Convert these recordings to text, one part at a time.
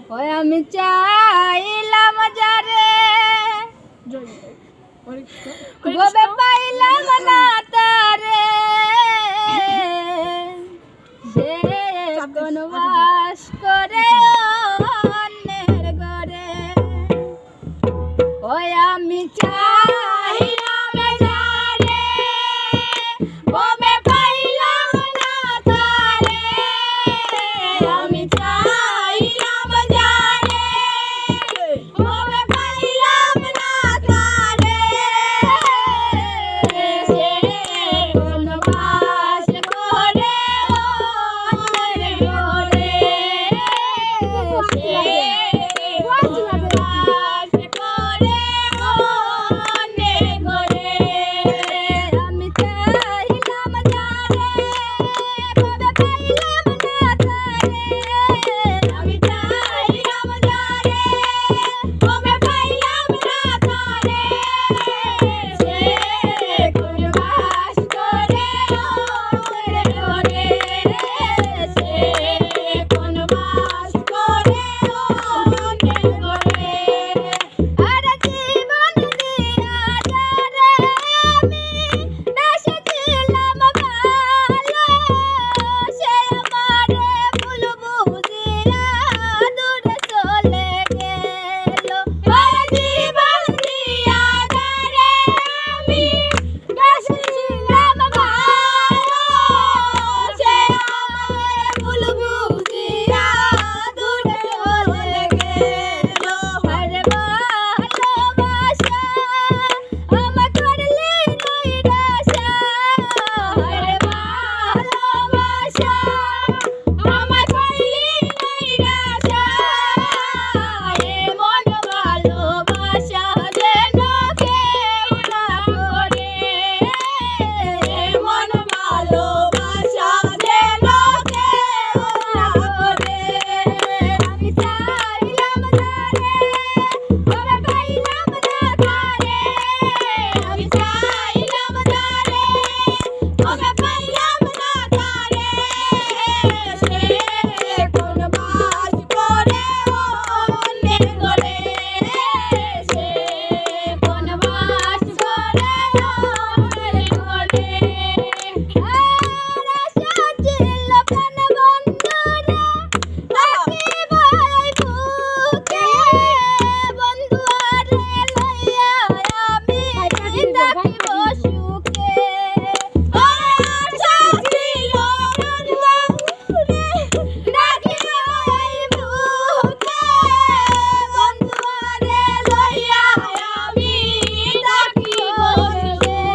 ওই আমি চাইলাম যারে ভবে পাইলাম না তারে সে কোন বাস করে অন্যের ঘরে ওই আমি চাইলাম যারে ভবে পাইলাম না তারে আমি চাইলাম যারে ভবে পাইলাম না তারে সে কোন বাস করে অন্যের ঘরে সে কোন বাস করে অন্যের ঘরে আমি চাইলাম যারে ভবে পাইলাম না তারে আমি চাইলাম যারে ভবে পাইলাম না তারে সে কোন বাস করে অন্যের ঘরে সে কোন বাস করে অন্যের ঘরে আর জীবন দিয়া যারে আমি বেসেছিলাম ভালো সে আমারে ভুল বুঝিয়া দূরে চলে গেল আর জীবন দিয়া যারে আমি বেসেছিলাম ভালো সে আমারে ভুল বুঝিয়া দূরে চলে গেল আরে ভালোবাসা আমার করলি নৈরাশা আরে ভালোবাসা আমার করলি নৈরাশা এমন ভালোবাসা যেন কেউ না করে এমন ভালোবাসা যেন কেউ না করে আমি চাইলাম যারে ভবে পাইলাম না তারে আমি চাইলাম যারে ভবে পাইলাম না তারে সে কোন বাস করে অন্যের ঘরে সে কোন বাস করে অন্যের ঘরে আর সাজিল প্রাণ বন্ধুরে থাকিব এই বুকে বন্ধু আরে লইয়া আমি থাকিব সুখে আর সাজিল প্রাণ বন্ধুরে থাকিব এই বুকে বন্ধু আরে লইয়া আমি থাকিব সুখে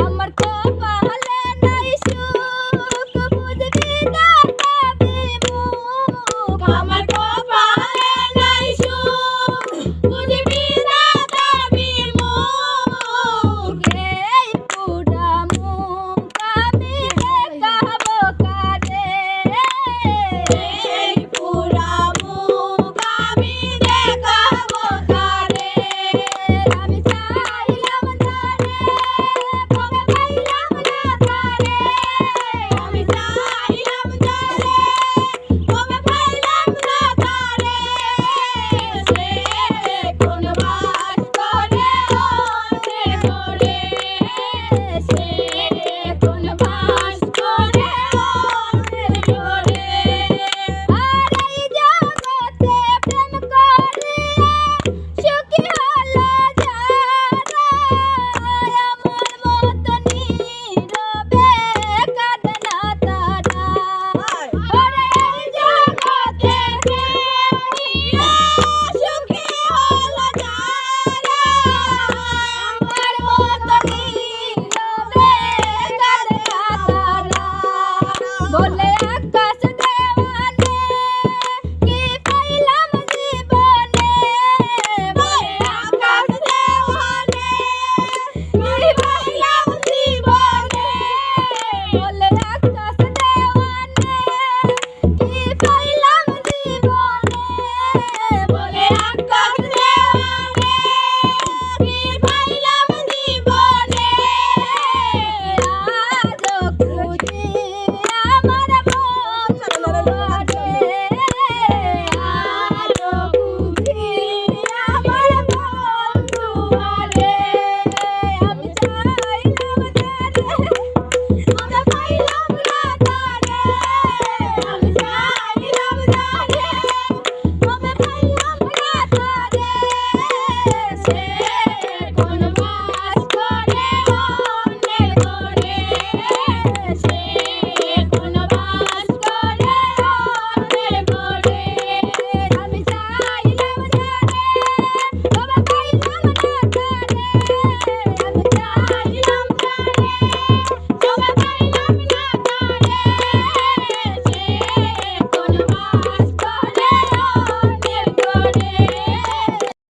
আমার কপালে নাই সুখ বুঝবি না পাবি মুখ আমার